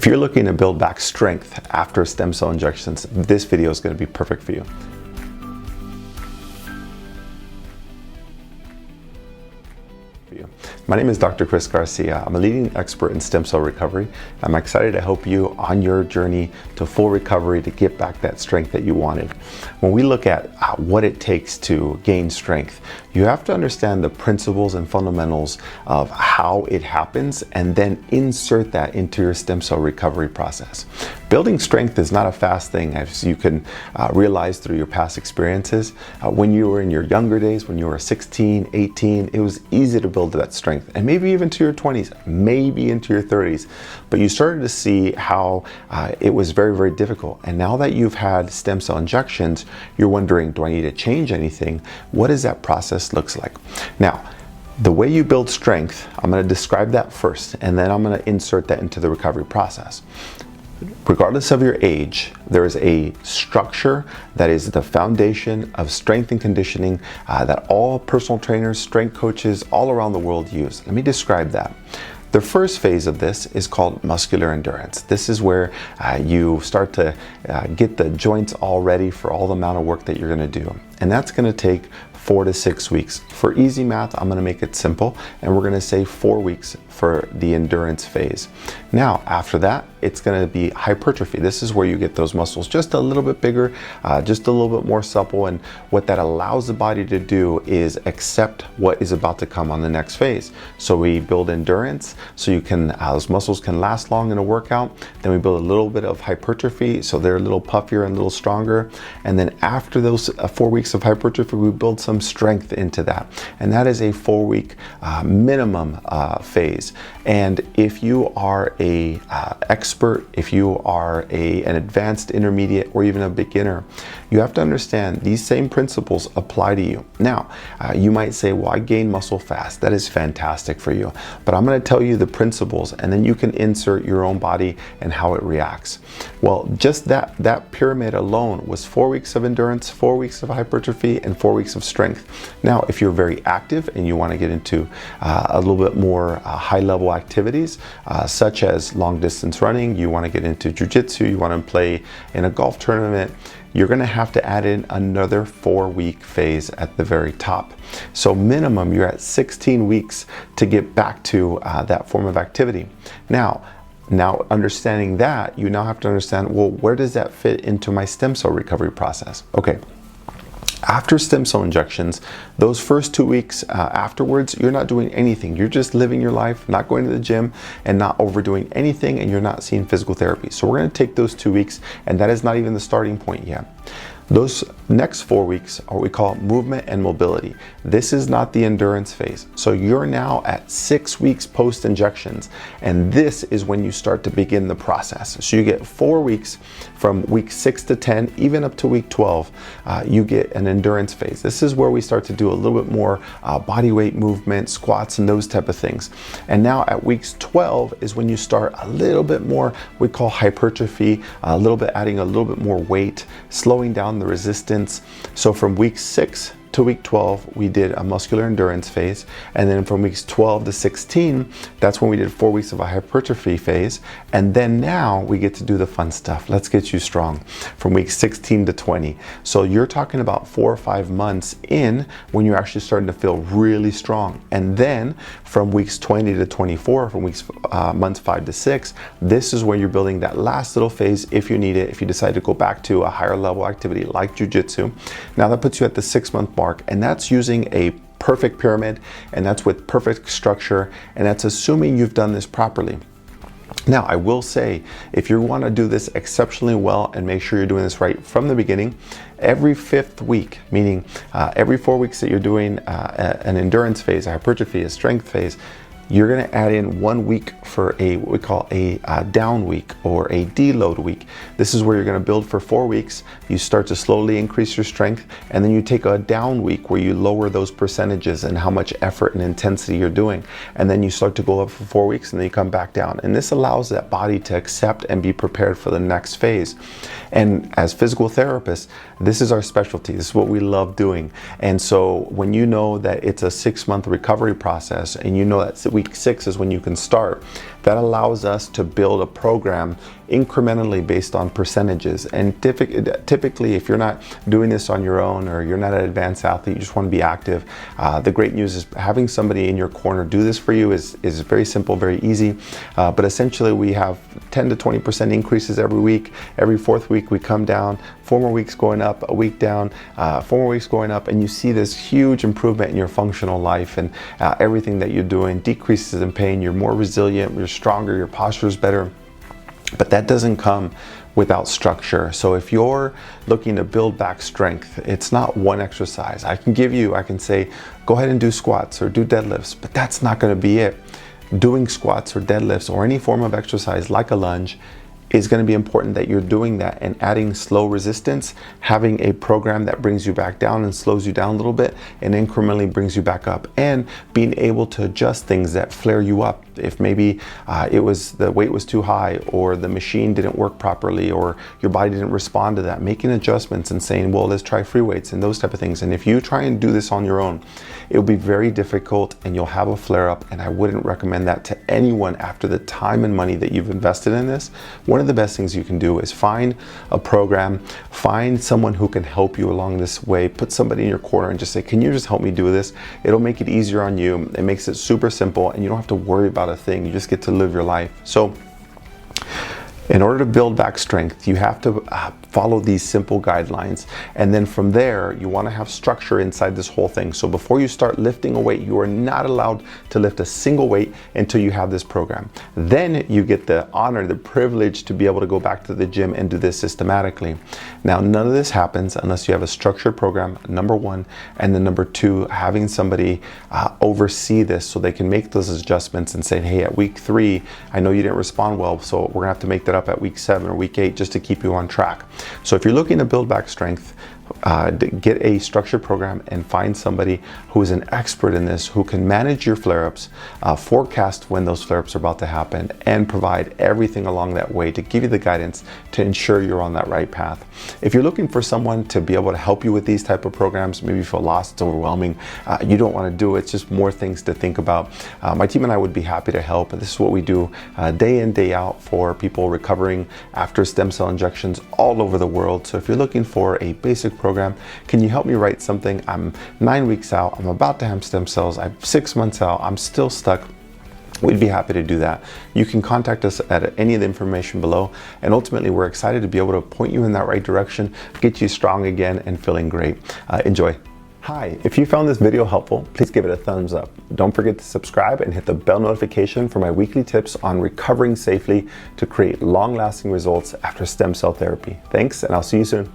you're looking to build back strength after stem cell injections, this video is going to be perfect for you. My name is Dr. Chris Garcia. I'm a leading expert in stem cell recovery. I'm excited to help you on your journey to full recovery to get back that strength that you wanted. When we look at what it takes to gain strength, you have to understand the principles and fundamentals of how it happens and then insert that into your stem cell recovery process. Building strength is not a fast thing, as you can realize through your past experiences. When you were in your younger days, when you were 16, 18, it was easy to build that strength, and maybe even to your 20s, maybe into your 30s. But you started to see how it was very, very difficult. And now that you've had stem cell injections, you're wondering, do I need to change anything? What does that process look like? Now, the way you build strength, I'm going to describe that first, and then I'm going to insert that into the recovery process. Regardless of your age, there is a structure that is the foundation of strength and conditioning that all personal trainers, strength coaches all around the world use. Let me describe that. The first phase of this is called muscular endurance. This is where you start to get the joints all ready for all the amount of work that you're going to do. And that's going to take 4 to 6 weeks. For easy math, I'm going to make it simple, and we're going to say 4 weeks for the endurance phase. Now, after that, it's going to be hypertrophy. This is where you get those muscles just a little bit bigger, just a little bit more supple, and what that allows the body to do is accept what is about to come on the next phase. So we build endurance, so you can those muscles can last long in a workout. Then we build a little bit of hypertrophy, so they're a little puffier and a little stronger. And then after those 4 weeks of hypertrophy, we build some strength into that, and that is a 4-week minimum phase. And if you are a expert, if you are an advanced, intermediate, or even a beginner, you have to understand these same principles apply to you. Now, you might say, well, I gain muscle fast. That is fantastic for you. But I'm going to tell you the principles, and then you can insert your own body and how it reacts. Well, just that pyramid alone was 4 weeks of endurance, 4 weeks of hypertrophy, and 4 weeks of strength. Now, if you're very active and you want to get into a little bit more high-level activities, such as long-distance running, you want to get into jiu-jitsu, you want to play in a golf tournament, you're going to have to add in another 4-week phase at the very top. So minimum, you're at 16 weeks to get back to that form of activity. Now understanding that, you now have to understand, well, where does that fit into my stem cell recovery process? Okay. After stem cell injections, those first 2 weeks afterwards, you're not doing anything. You're just living your life, not going to the gym and not overdoing anything, and you're not seeing physical therapy. So we're going to take those 2 weeks, and that is not even the starting point yet. Those next 4 weeks are what we call movement and mobility. This is not the endurance phase. So you're now at 6 weeks post injections, and this is when you start to begin the process. So you get 4 weeks from week 6 to 10, even up to week 12, you get an endurance phase. This is where we start to do a little bit more body weight movement, squats, and those type of things. And now at weeks 12 is when you start a little bit more, we call hypertrophy, a little bit adding a little bit more weight, slowing down the resistance. So from week 6 to week 12, we did a muscular endurance phase. And then from weeks 12 to 16, that's when we did 4 weeks of a hypertrophy phase. And then now we get to do the fun stuff. Let's get you strong from week 16 to 20. So you're talking about 4 or 5 months in when you're actually starting to feel really strong. And then from weeks 20 to 24, from months 5 to 6, this is where you're building that last little phase if you need it, if you decide to go back to a higher level activity like jiu-jitsu. Now that puts you at the 6-month mark, and that's using a perfect pyramid, and that's with perfect structure, and that's assuming you've done this properly. Now, I will say, if you want to do this exceptionally well and make sure you're doing this right from the beginning, every 5th week, meaning every 4 weeks that you're doing an endurance phase, a hypertrophy, a strength phase, you're going to add in 1 week for what we call a down week or a deload week. This is where you're going to build for 4 weeks. You start to slowly increase your strength, and then you take a down week where you lower those percentages and how much effort and intensity you're doing. And then you start to go up for 4 weeks, and then you come back down. And this allows that body to accept and be prepared for the next phase. And as physical therapists, this is our specialty. This is what we love doing. And so when you know that it's a 6-month recovery process, and you know that week 6 is when you can start, That allows us to build a program incrementally based on percentages. And typically, if you're not doing this on your own, or you're not an advanced athlete, you just want to be active, the great news is having somebody in your corner do this for you is very simple, very easy. But essentially, we have 10 to 20% increases every week. Every fourth week we come down, 4 more weeks going up, a week down, 4 more weeks going up, and you see this huge improvement in your functional life, and everything that you're doing decreases in pain. You're more resilient, you're stronger, your posture is better. But that doesn't come without structure. So if you're looking to build back strength, it's not one exercise. I can say, go ahead and do squats or do deadlifts, but that's not going to be it. Doing squats or deadlifts or any form of exercise like a lunge is going to be important that you're doing that, and adding slow resistance, having a program that brings you back down and slows you down a little bit and incrementally brings you back up, and being able to adjust things that flare you up. If maybe the weight was too high, or the machine didn't work properly, or your body didn't respond to that, making adjustments and saying, well, let's try free weights and those type of things. And if you try and do this on your own, it'll be very difficult and you'll have a flare up, and I wouldn't recommend that to anyone after the time and money that you've invested in this. One of the best things you can do is find a program, find someone who can help you along this way, put somebody in your corner and just say, can you just help me do this? It'll make it easier on you. It makes it super simple, and you don't have to worry about a thing. You just get to live your life. So in order to build back strength, you have to follow these simple guidelines. And then from there, you want to have structure inside this whole thing. So before you start lifting a weight, you are not allowed to lift a single weight until you have this program. Then you get the honor, the privilege to be able to go back to the gym and do this systematically. Now, none of this happens unless you have a structured program, number one. And then number two, having somebody oversee this so they can make those adjustments and say, hey, at week 3, I know you didn't respond well, so we're gonna have to make that up at week 7 or week 8 just to keep you on track. So if you're looking to build back strength, get a structured program and find somebody who is an expert in this, who can manage your flare-ups, forecast when those flare-ups are about to happen, and provide everything along that way to give you the guidance to ensure you're on that right path. If you're looking for someone to be able to help you with these type of programs, maybe you feel lost, it's overwhelming, you don't want to do it, it's just more things to think about, my team and I would be happy to help. This is what we do day in, day out for people recovering after stem cell injections all over the world. So if you're looking for a basic program, can you help me write something? I'm 9 weeks out, I'm about to have stem cells, I'm 6 months out, I'm still stuck. We'd be happy to do that. You can contact us at any of the information below, and ultimately we're excited to be able to point you in that right direction, get you strong again and feeling great. Enjoy. Hi, if you found this video helpful, please give it a thumbs up. Don't forget to subscribe and hit the bell notification for my weekly tips on recovering safely to create long-lasting results after stem cell therapy. Thanks, and I'll see you soon.